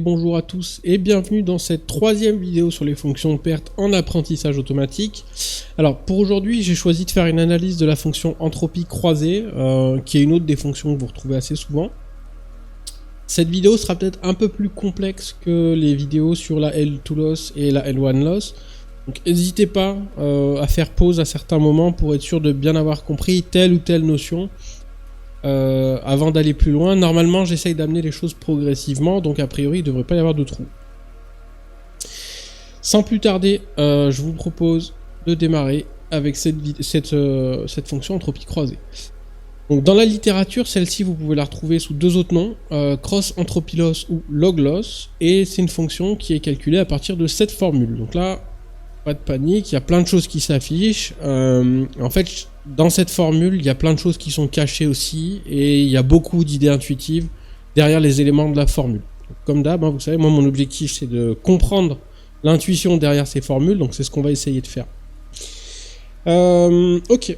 bonjour à tous et bienvenue dans cette troisième vidéo sur les fonctions de perte en apprentissage automatique. Alors pour aujourd'hui j'ai choisi de faire une analyse de la fonction entropie croisée, qui est une autre des fonctions que vous retrouvez assez souvent. Cette vidéo sera peut-être un peu plus complexe que les vidéos sur la L2 loss et la L1 loss. Donc n'hésitez pas à faire pause à certains moments pour être sûr de bien avoir compris telle ou telle notion. Avant d'aller plus loin, normalement j'essaye d'amener les choses progressivement, donc a priori il ne devrait pas y avoir de trou. Sans plus tarder, je vous propose de démarrer avec cette fonction entropie croisée. Donc, dans la littérature, celle-ci vous pouvez la retrouver sous deux autres noms, cross entropy loss ou log loss, et c'est une fonction qui est calculée à partir de cette formule. Donc là, pas de panique, il y a plein de choses qui s'affichent. En fait, dans cette formule, il y a plein de choses qui sont cachées aussi, et il y a beaucoup d'idées intuitives derrière les éléments de la formule. Donc, comme d'hab, vous savez, moi mon objectif c'est de comprendre l'intuition derrière ces formules, donc c'est ce qu'on va essayer de faire. Ok.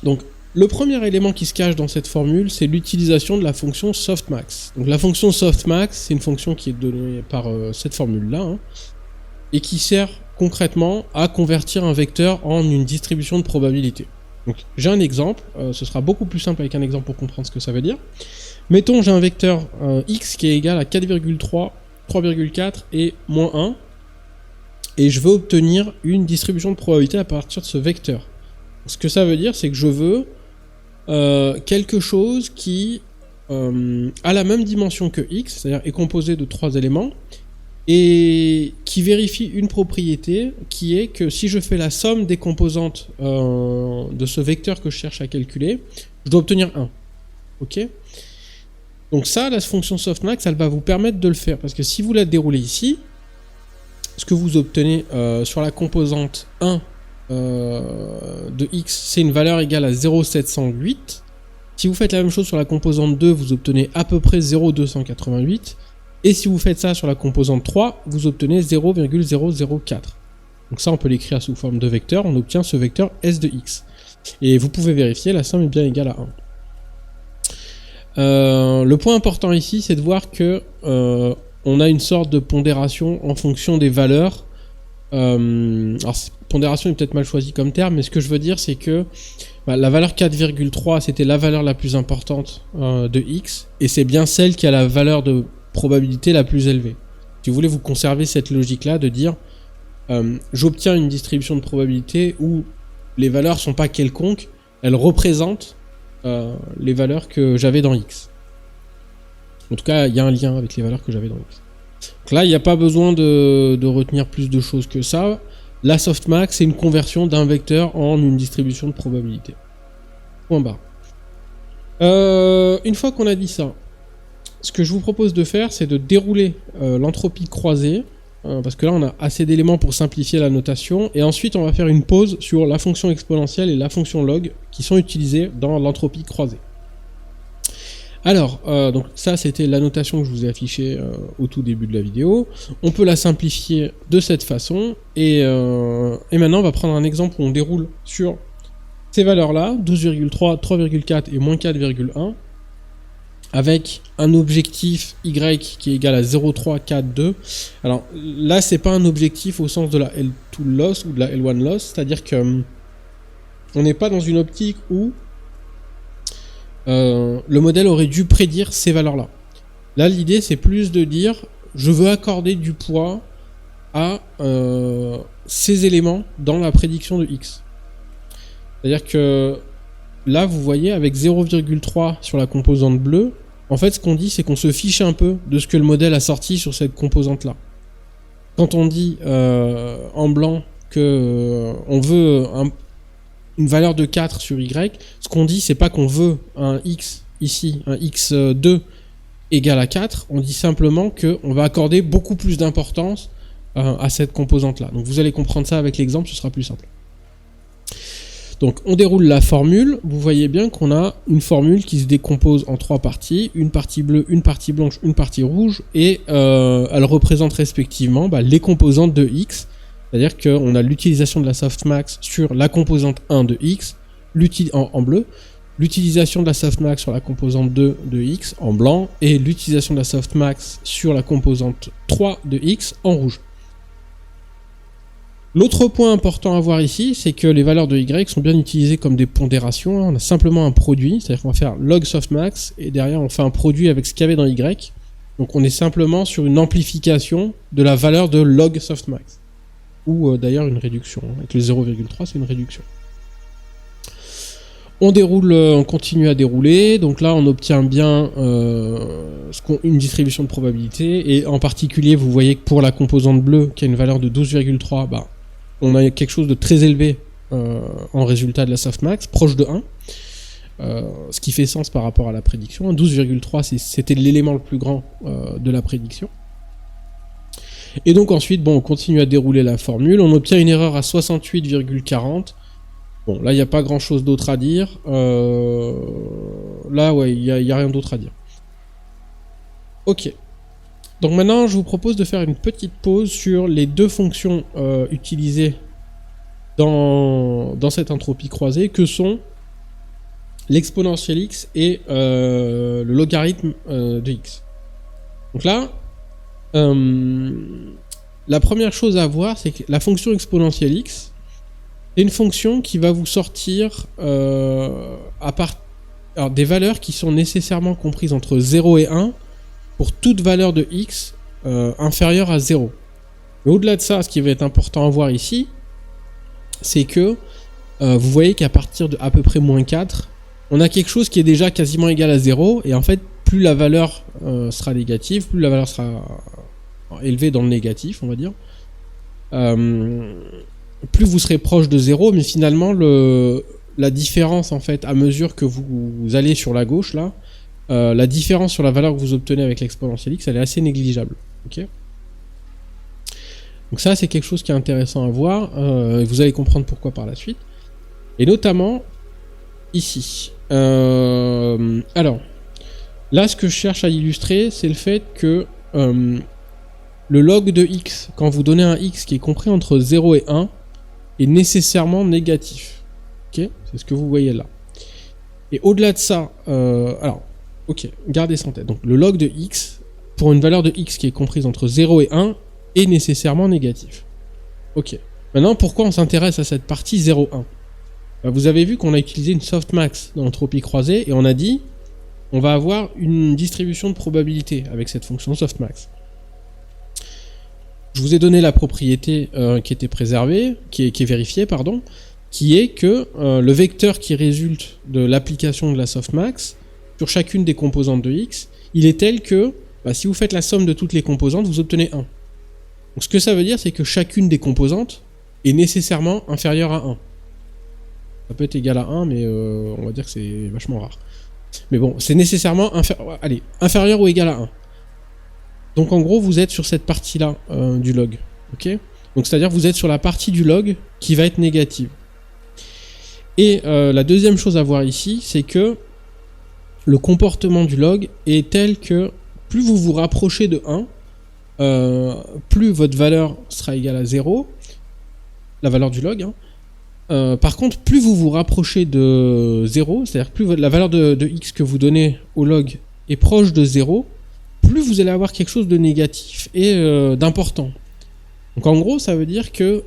Donc, le premier élément qui se cache dans cette formule, c'est l'utilisation de la fonction softmax. Donc la fonction softmax, c'est une fonction qui est donnée par cette formule-là, et qui sert concrètement à convertir un vecteur en une distribution de probabilité. Donc j'ai un exemple, ce sera beaucoup plus simple avec un exemple pour comprendre ce que ça veut dire. Mettons j'ai un vecteur x qui est égal à 4,3, 3,4 et moins 1, et je veux obtenir une distribution de probabilité à partir de ce vecteur. Ce que ça veut dire, c'est que je veux quelque chose qui a la même dimension que x, c'est-à-dire est composé de 3 éléments, et qui vérifie une propriété qui est que si je fais la somme des composantes de ce vecteur que je cherche à calculer, je dois obtenir 1. Ok ? Donc ça, la fonction softmax, elle va vous permettre de le faire, parce que si vous la déroulez ici, ce que vous obtenez sur la composante 1 de x, c'est une valeur égale à 0,708. Si vous faites la même chose sur la composante 2, vous obtenez à peu près 0,288. Et si vous faites ça sur la composante 3, vous obtenez 0,004. Donc ça, on peut l'écrire sous forme de vecteur, on obtient ce vecteur S de x. Et vous pouvez vérifier, la somme est bien égale à 1. Le point important ici, c'est de voir que on a une sorte de pondération en fonction des valeurs. Alors, pondération est peut-être mal choisi comme terme, mais ce que je veux dire, c'est que la valeur 4,3, c'était la valeur la plus importante de x, et c'est bien celle qui a la valeur de probabilité la plus élevée. Si vous voulez vous conserver cette logique-là de dire j'obtiens une distribution de probabilité où les valeurs sont pas quelconques, elles représentent les valeurs que j'avais dans x. En tout cas, il y a un lien avec les valeurs que j'avais dans x. Donc là, il n'y a pas besoin de retenir plus de choses que ça. La softmax, c'est une conversion d'un vecteur en une distribution de probabilité. Point barre. Une fois qu'on a dit ça, ce que je vous propose de faire, c'est de dérouler l'entropie croisée, parce que là on a assez d'éléments pour simplifier la notation, et ensuite on va faire une pause sur la fonction exponentielle et la fonction log qui sont utilisées dans l'entropie croisée. Alors, donc ça c'était la notation que je vous ai affichée au tout début de la vidéo. On peut la simplifier de cette façon, et maintenant on va prendre un exemple où on déroule sur ces valeurs-là, 12,3, 3,4 et moins 4,1, avec un objectif y qui est égal à 0,342. Alors là, c'est pas un objectif au sens de la L2 loss ou de la L1 loss, c'est-à-dire que on n'est pas dans une optique où le modèle aurait dû prédire ces valeurs-là. Là, l'idée, c'est plus de dire, je veux accorder du poids à ces éléments dans la prédiction de x. C'est-à-dire que là, vous voyez, avec 0,3 sur la composante bleue, en fait, ce qu'on dit, c'est qu'on se fiche un peu de ce que le modèle a sorti sur cette composante-là. Quand on dit en blanc que on veut une valeur de 4 sur y, ce qu'on dit, c'est pas qu'on veut un x ici, un x2 égal à 4, on dit simplement qu'on va accorder beaucoup plus d'importance à cette composante-là. Donc vous allez comprendre ça avec l'exemple, ce sera plus simple. Donc on déroule la formule, vous voyez bien qu'on a une formule qui se décompose en 3 parties, une partie bleue, une partie blanche, une partie rouge, et elle représente respectivement les composantes de x, c'est-à-dire qu'on a l'utilisation de la softmax sur la composante 1 de x, en bleu, l'utilisation de la softmax sur la composante 2 de x en blanc et l'utilisation de la softmax sur la composante 3 de x en rouge. L'autre point important à voir ici, c'est que les valeurs de y sont bien utilisées comme des pondérations. On a simplement un produit, c'est-à-dire qu'on va faire log softmax et derrière on fait un produit avec ce qu'il y avait dans y. Donc on est simplement sur une amplification de la valeur de log softmax. Ou d'ailleurs une réduction. Avec le 0,3 c'est une réduction. On continue à dérouler, donc là on obtient bien une distribution de probabilité, et en particulier vous voyez que pour la composante bleue qui a une valeur de 12,3, on a quelque chose de très élevé en résultat de la softmax, proche de 1, ce qui fait sens par rapport à la prédiction. 12,3 c'était l'élément le plus grand de la prédiction. Et donc ensuite on continue à dérouler la formule, on obtient une erreur à 68,40. Bon, là, il n'y a pas grand-chose d'autre à dire. Là, ouais, il n'y a rien d'autre à dire. Ok. Donc maintenant, je vous propose de faire une petite pause sur les deux fonctions utilisées dans cette entropie croisée, que sont l'exponentielle x et le logarithme de x. Donc là, la première chose à voir, c'est que la fonction exponentielle x, c'est une fonction qui va vous sortir des valeurs qui sont nécessairement comprises entre 0 et 1 pour toute valeur de x inférieure à 0. Mais au-delà de ça, ce qui va être important à voir ici, c'est que vous voyez qu'à partir de à peu près moins 4, on a quelque chose qui est déjà quasiment égal à 0, et en fait, plus la valeur sera négative, plus la valeur sera élevée dans le négatif, on va dire. Plus vous serez proche de 0, mais finalement la différence en fait à mesure que vous allez sur la gauche là, la différence sur la valeur que vous obtenez avec l'exponentielle x, elle est assez négligeable. Okay, donc ça c'est quelque chose qui est intéressant à voir, vous allez comprendre pourquoi par la suite. Et notamment ici. Alors là ce que je cherche à illustrer, c'est le fait que le log de x, quand vous donnez un x qui est compris entre 0 et 1, est nécessairement négatif. Ok, c'est ce que vous voyez là. Et au-delà de ça, gardez ça en tête. Donc le log de x, pour une valeur de x qui est comprise entre 0 et 1, est nécessairement négatif. Ok. Maintenant, pourquoi on s'intéresse à cette partie 0,1 ? Vous avez vu qu'on a utilisé une softmax dans l'entropie croisée, et on a dit on va avoir une distribution de probabilité avec cette fonction softmax. Je vous ai donné la propriété qui était préservée, qui est vérifiée, pardon, qui est que le vecteur qui résulte de l'application de la softmax sur chacune des composantes de x, il est tel que si vous faites la somme de toutes les composantes, vous obtenez 1. Donc ce que ça veut dire, c'est que chacune des composantes est nécessairement inférieure à 1. Ça peut être égal à 1, mais on va dire que c'est vachement rare. Mais bon, c'est nécessairement inférieur ou égal à 1. Donc en gros, vous êtes sur cette partie-là du log. Okay, donc c'est-à-dire que vous êtes sur la partie du log qui va être négative. Et la deuxième chose à voir ici, c'est que le comportement du log est tel que plus vous vous rapprochez de 1, plus votre valeur sera égale à 0, la valeur du log. Par contre, plus vous vous rapprochez de 0, c'est-à-dire que plus la valeur de x que vous donnez au log est proche de 0, plus vous allez avoir quelque chose de négatif et d'important. Donc en gros, ça veut dire que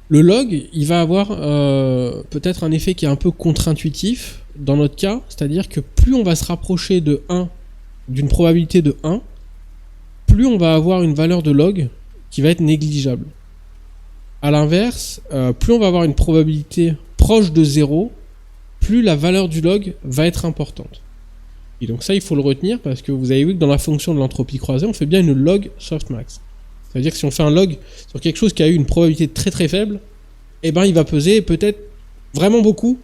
le log, il va avoir peut-être un effet qui est un peu contre-intuitif dans notre cas, c'est-à-dire que plus on va se rapprocher de 1, d'une probabilité de 1, plus on va avoir une valeur de log qui va être négligeable. A l'inverse, plus on va avoir une probabilité proche de 0, plus la valeur du log va être importante. Et donc ça, il faut le retenir parce que vous avez vu que dans la fonction de l'entropie croisée, on fait bien une log softmax. Ça veut dire que si on fait un log sur quelque chose qui a eu une probabilité très très faible, eh ben il va peser peut-être vraiment beaucoup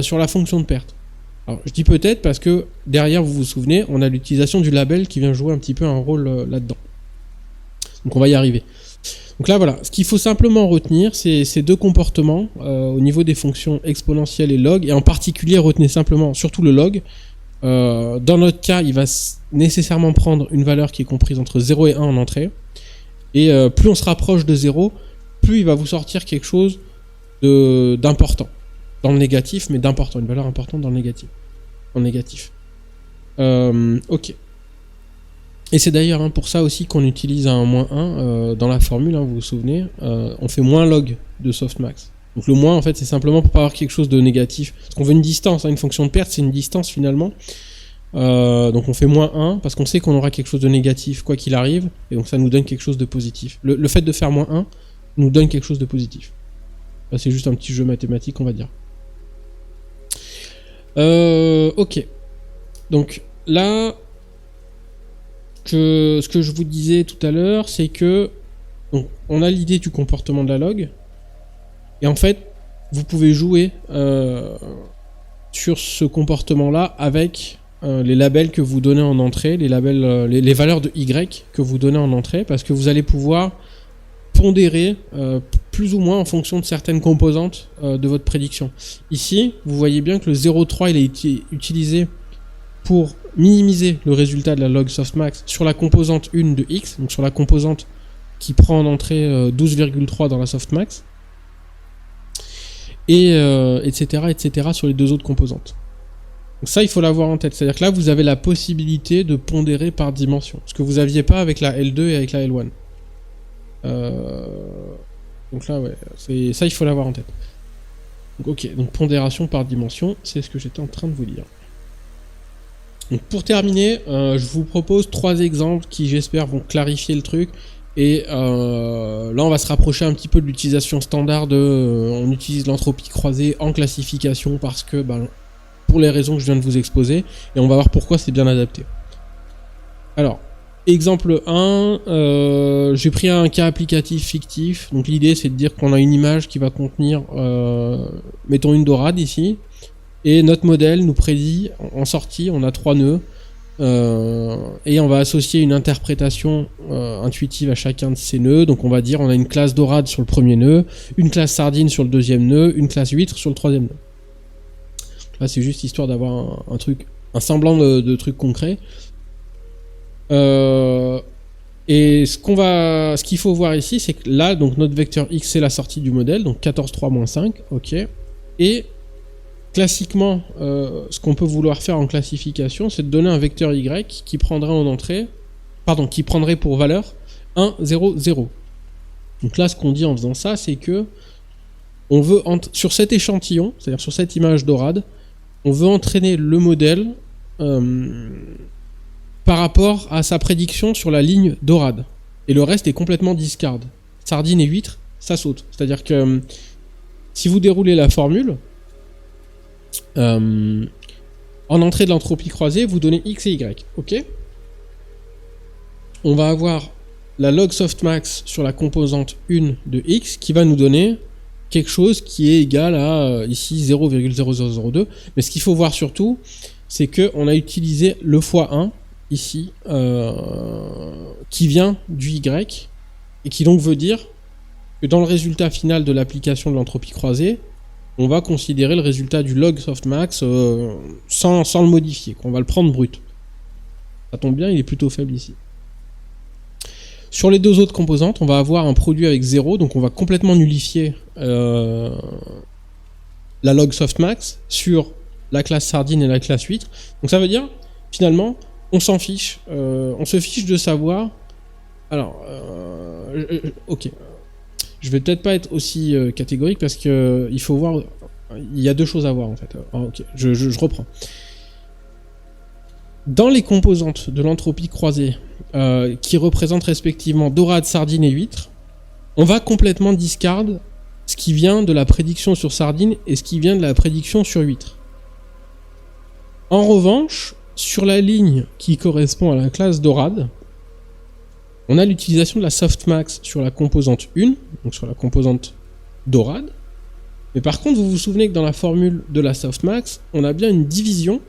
sur la fonction de perte. Alors je dis peut-être parce que derrière, vous vous souvenez, on a l'utilisation du label qui vient jouer un petit peu un rôle là-dedans. Donc on va y arriver. Donc là voilà, ce qu'il faut simplement retenir, c'est ces deux comportements au niveau des fonctions exponentielles et log, et en particulier retenez simplement surtout le log. Dans notre cas, il va nécessairement prendre une valeur qui est comprise entre 0 et 1 en entrée, et plus on se rapproche de 0, plus il va vous sortir quelque chose d'important. dans le négatif, mais d'important, une valeur importante dans le négatif. En négatif. Ok. Et c'est d'ailleurs pour ça aussi qu'on utilise un -1 dans la formule, vous vous souvenez, on fait moins log de softmax. Donc le moins en fait c'est simplement pour pas avoir quelque chose de négatif. Parce qu'on veut une distance, une fonction de perte c'est une distance finalement. Donc on fait -1 parce qu'on sait qu'on aura quelque chose de négatif quoi qu'il arrive, et donc ça nous donne quelque chose de positif. Le fait de faire -1 nous donne quelque chose de positif. Là, c'est juste un petit jeu mathématique on va dire. Ok. Donc là... ce que je vous disais tout à l'heure, c'est que donc, on a l'idée du comportement de la log, et en fait, vous pouvez jouer sur ce comportement-là avec les labels que vous donnez en entrée, les labels, les valeurs de Y que vous donnez en entrée, parce que vous allez pouvoir pondérer plus ou moins en fonction de certaines composantes de votre prédiction. Ici, vous voyez bien que le 0,3 il a été utilisé pour minimiser le résultat de la log softmax sur la composante 1 de X, donc sur la composante qui prend en entrée 12,3 dans la softmax, et etc. sur les deux autres composantes. Donc ça, il faut l'avoir en tête. C'est-à-dire que là, vous avez la possibilité de pondérer par dimension, ce que vous n'aviez pas avec la L2 et avec la L1. Donc là, ouais, ça, il faut l'avoir en tête. Donc, ok, donc pondération par dimension, c'est ce que j'étais en train de vous dire. Donc pour terminer, je vous propose 3 exemples qui j'espère vont clarifier le truc, et là on va se rapprocher un petit peu de l'utilisation standard on utilise l'entropie croisée en classification parce que pour les raisons que je viens de vous exposer, et on va voir pourquoi c'est bien adapté. Alors, exemple 1, j'ai pris un cas applicatif fictif, donc l'idée c'est de dire qu'on a une image qui va contenir, mettons une dorade ici, et notre modèle nous prédit, en sortie, on a 3 nœuds, et on va associer une interprétation intuitive à chacun de ces nœuds. Donc on va dire on a une classe dorade sur le premier nœud, une classe sardine sur le deuxième nœud, une classe huître sur le troisième nœud. Là c'est juste histoire d'avoir un semblant de truc concret. Et ce qu'il faut voir ici, c'est que là, donc notre vecteur X c'est la sortie du modèle, donc 14,3-5, ok, et classiquement, ce qu'on peut vouloir faire en classification, c'est de donner un vecteur Y qui prendrait en entrée, qui prendrait pour valeur 1, 0, 0. Donc là, ce qu'on dit en faisant ça, c'est que on veut sur cet échantillon, c'est-à-dire sur cette image dorade, on veut entraîner le modèle par rapport à sa prédiction sur la ligne dorade. Et le reste est complètement discard. Sardine et huître, ça saute. C'est-à-dire que si vous déroulez la formule, en entrée de l'entropie croisée, vous donnez X et Y. Ok ? On va avoir la log softmax sur la composante 1 de X qui va nous donner quelque chose qui est égal à ici 0,0002. Mais ce qu'il faut voir surtout, c'est qu'on a utilisé le x1 ici qui vient du Y et qui donc veut dire que dans le résultat final de l'application de l'entropie croisée, on va considérer le résultat du log softmax sans le modifier, qu'on va le prendre brut. Ça tombe bien, il est plutôt faible ici. Sur les deux autres composantes, on va avoir un produit avec 0, donc on va complètement nullifier la log softmax sur la classe sardine et la classe huître. Donc ça veut dire, finalement, on s'en fiche. On se fiche de savoir... Alors, ok. Je vais peut-être pas être aussi catégorique parce que il faut voir... Il y a deux choses à voir en fait. Ok, je reprends. Dans les composantes de l'entropie croisée, qui représentent respectivement dorade, sardine et huître, on va complètement discard ce qui vient de la prédiction sur sardine et ce qui vient de la prédiction sur huître. En revanche, sur la ligne qui correspond à la classe dorade, on a l'utilisation de la softmax sur la composante 1, donc sur la composante dorade. Mais par contre, vous vous souvenez que dans la formule de la softmax, on a bien une division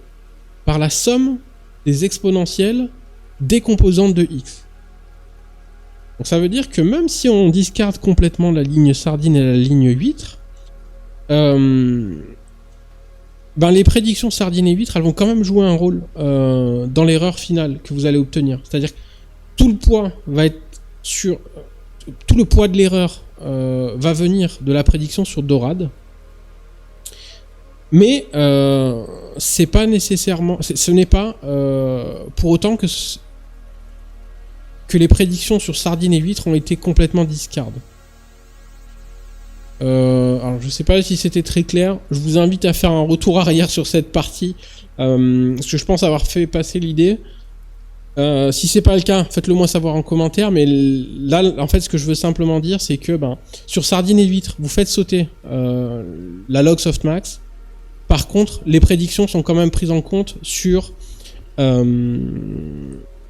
par la somme des exponentielles des composantes de x. Donc ça veut dire que même si on discarde complètement la ligne sardine et la ligne huître, les prédictions sardine et huître, elles vont quand même jouer un rôle dans l'erreur finale que vous allez obtenir. C'est-à-dire que tout le poids va être sur... Tout le poids de l'erreur va venir de la prédiction sur dorade. Mais c'est pas nécessairement, ce n'est pas pour autant que les prédictions sur sardines et huîtres ont été complètement discard. Alors je sais pas si c'était très clair. Je vous invite à faire un retour arrière sur cette partie parce que je pense avoir fait passer l'idée. Si c'est pas le cas, faites-le moi savoir en commentaire. Mais là, en fait, ce que je veux simplement dire, c'est que sur sardines et huîtres, vous faites sauter la log softmax. Par contre, les prédictions sont quand même prises en compte sur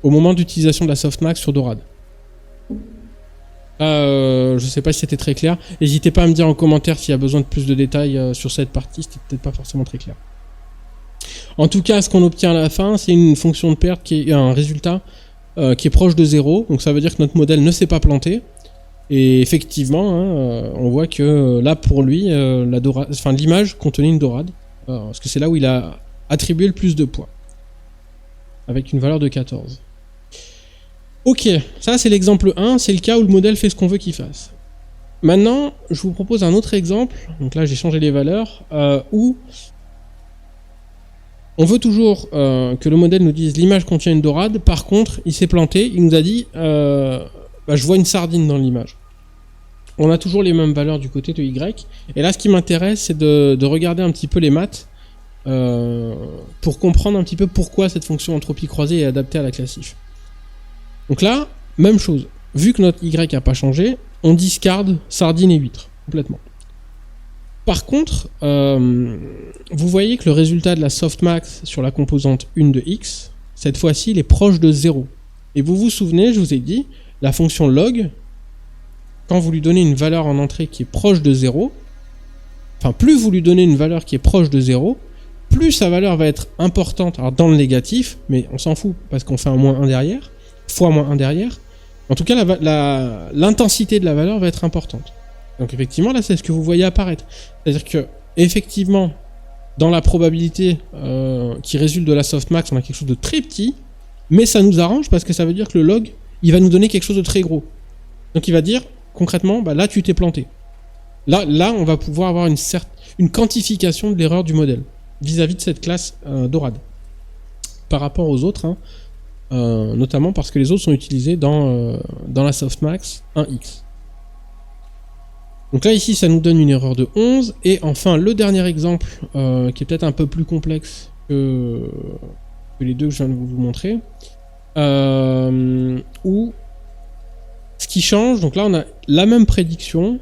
au moment d'utilisation de la softmax sur Dorade. Je sais pas si c'était très clair. N'hésitez pas à me dire en commentaire s'il y a besoin de plus de détails sur cette partie. C'était peut-être pas forcément très clair. En tout cas, ce qu'on obtient à la fin, c'est une fonction de perte qui est un résultat qui est proche de 0. Donc ça veut dire que notre modèle ne s'est pas planté. Et effectivement, on voit que là pour lui, l'image contenait une dorade. Parce que c'est là où il a attribué le plus de poids. Avec une valeur de 14. Ok, ça c'est l'exemple 1, c'est le cas où le modèle fait ce qu'on veut qu'il fasse. Maintenant, je vous propose un autre exemple. Donc là j'ai changé les valeurs, où on veut toujours que le modèle nous dise l'image contient une dorade. Par contre, il s'est planté, il nous a dit je vois une sardine dans l'image. On a toujours les mêmes valeurs du côté de Y. Et là, ce qui m'intéresse, c'est de regarder un petit peu les maths pour comprendre un petit peu pourquoi cette fonction entropie croisée est adaptée à la classif. Donc là, même chose. Vu que notre Y n'a pas changé, on discarde sardine et huître complètement. Par contre, vous voyez que le résultat de la softmax sur la composante 1 de X, cette fois-ci, il est proche de 0. Et vous vous souvenez, je vous ai dit, la fonction log, quand vous lui donnez une valeur en entrée qui est proche de 0, enfin plus vous lui donnez une valeur qui est proche de 0, plus sa valeur va être importante, alors dans le négatif, mais on s'en fout parce qu'on fait un moins 1 derrière, fois moins 1 derrière. En tout cas, l'intensité de la valeur va être importante. Donc effectivement, là c'est ce que vous voyez apparaître. C'est-à-dire que effectivement, dans la probabilité qui résulte de la softmax, on a quelque chose de très petit, mais ça nous arrange parce que ça veut dire que le log, il va nous donner quelque chose de très gros. Donc il va dire, concrètement, là tu t'es planté. Là on va pouvoir avoir une quantification de l'erreur du modèle vis-à-vis de cette classe Dorade par rapport aux autres, notamment parce que les autres sont utilisés dans la softmax 1x. Donc là ici ça nous donne une erreur de 11. Et enfin le dernier exemple qui est peut-être un peu plus complexe que les deux que je viens de vous montrer, où ce qui change, donc là on a la même prédiction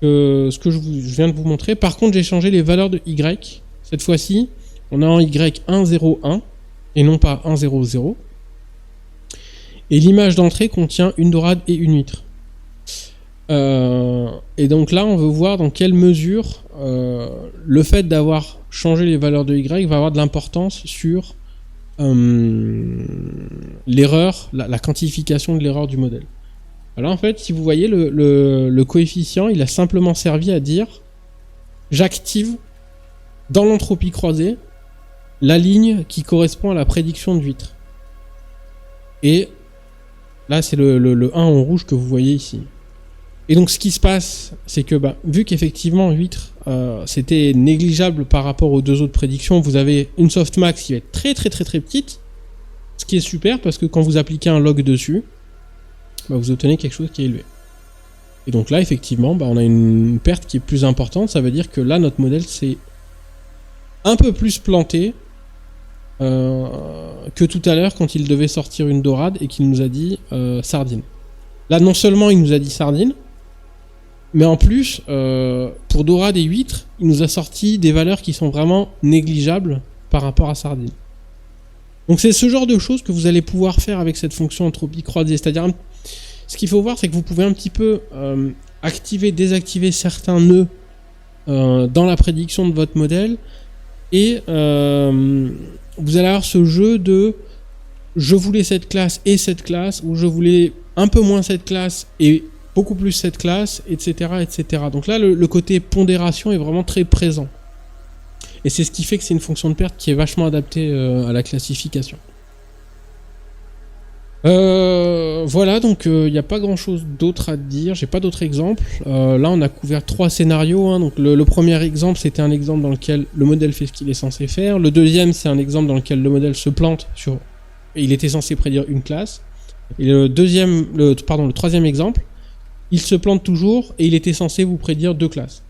que ce que je viens de vous montrer. Par contre j'ai changé les valeurs de Y. Cette fois-ci on a en Y 1, 0, 1 et non pas 1, 0, 0. Et l'image d'entrée contient une dorade et une huître. Et donc là on veut voir dans quelle mesure le fait d'avoir changé les valeurs de Y va avoir de l'importance sur l'erreur, la quantification de l'erreur du modèle. Alors en fait, si vous voyez le coefficient, il a simplement servi à dire j'active dans l'entropie croisée la ligne qui correspond à la prédiction de huître. Et là c'est le 1 en rouge que vous voyez ici. Et donc ce qui se passe, c'est que vu qu'effectivement huître c'était négligeable par rapport aux deux autres prédictions, vous avez une softmax qui va être très très très très petite, ce qui est super parce que quand vous appliquez un log dessus, vous obtenez quelque chose qui est élevé. Et donc là effectivement on a une perte qui est plus importante. Ça veut dire que là notre modèle s'est un peu plus planté que tout à l'heure quand il devait sortir une dorade et qu'il nous a dit sardine. Là non seulement il nous a dit sardine, mais en plus pour dorade et huître il nous a sorti des valeurs qui sont vraiment négligeables par rapport à sardine. Donc c'est ce genre de choses que vous allez pouvoir faire avec cette fonction entropie croisée. C'est-à-dire, ce qu'il faut voir, c'est que vous pouvez un petit peu activer, désactiver certains nœuds dans la prédiction de votre modèle. Et vous allez avoir ce jeu de je voulais cette classe et cette classe, ou je voulais un peu moins cette classe et beaucoup plus cette classe, etc. etc. Donc là, le côté pondération est vraiment très présent. Et c'est ce qui fait que c'est une fonction de perte qui est vachement adaptée à la classification. Voilà, donc il n'y a pas grand chose d'autre à dire, j'ai pas d'autres exemples. Là on a couvert 3 scénarios, hein. Donc le premier exemple c'était un exemple dans lequel le modèle fait ce qu'il est censé faire. Le deuxième c'est un exemple dans lequel le modèle se plante et il était censé prédire une classe. Et le troisième exemple, il se plante toujours et il était censé vous prédire 2 classes.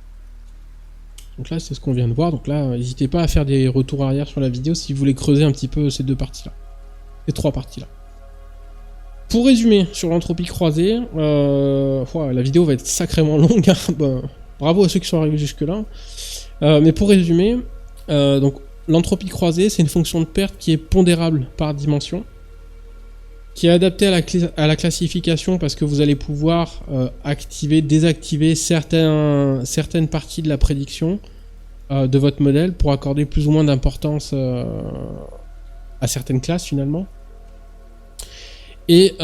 Donc là c'est ce qu'on vient de voir, donc là n'hésitez pas à faire des retours arrière sur la vidéo si vous voulez creuser un petit peu ces 2 parties-là. Ces 3 parties-là. Pour résumer sur l'entropie croisée, la vidéo va être sacrément longue, hein. Bah, bravo à ceux qui sont arrivés jusque-là. Mais pour résumer, donc l'entropie croisée, c'est une fonction de perte qui est pondérable par dimension, qui est adaptée à la classification parce que vous allez pouvoir activer, désactiver certaines parties de la prédiction de votre modèle pour accorder plus ou moins d'importance à certaines classes finalement. Et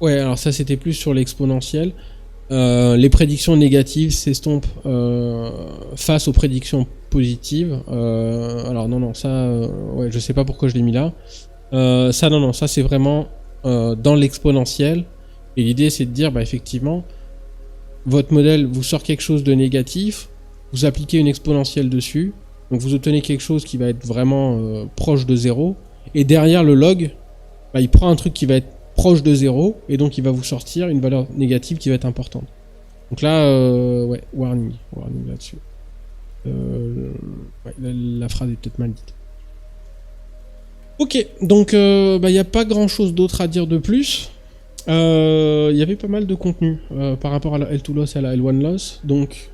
ouais, alors ça c'était plus sur l'exponentielle. Les prédictions négatives s'estompent face aux prédictions positives. Alors non, ça, ouais, je sais pas pourquoi je l'ai mis là. Ça c'est vraiment dans l'exponentielle. Et l'idée c'est de dire, bah effectivement, votre modèle vous sort quelque chose de négatif, vous appliquez une exponentielle dessus, donc vous obtenez quelque chose qui va être vraiment proche de 0. Et derrière le log, bah, il prend un truc qui va être proche de 0, et donc il va vous sortir une valeur négative qui va être importante. Donc là, ouais, warning là-dessus. Ouais, la phrase est peut-être mal dite. Ok, donc il n'y a pas grand-chose d'autre à dire de plus. Il y avait pas mal de contenu par rapport à la L2 loss et à la L1 loss, donc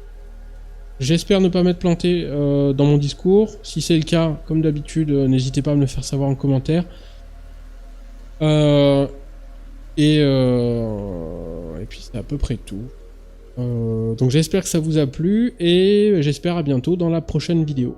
j'espère ne pas m'être planté dans mon discours. Si c'est le cas, comme d'habitude, n'hésitez pas à me le faire savoir en commentaire. Et puis c'est à peu près tout. Donc j'espère que ça vous a plu et j'espère à bientôt dans la prochaine vidéo.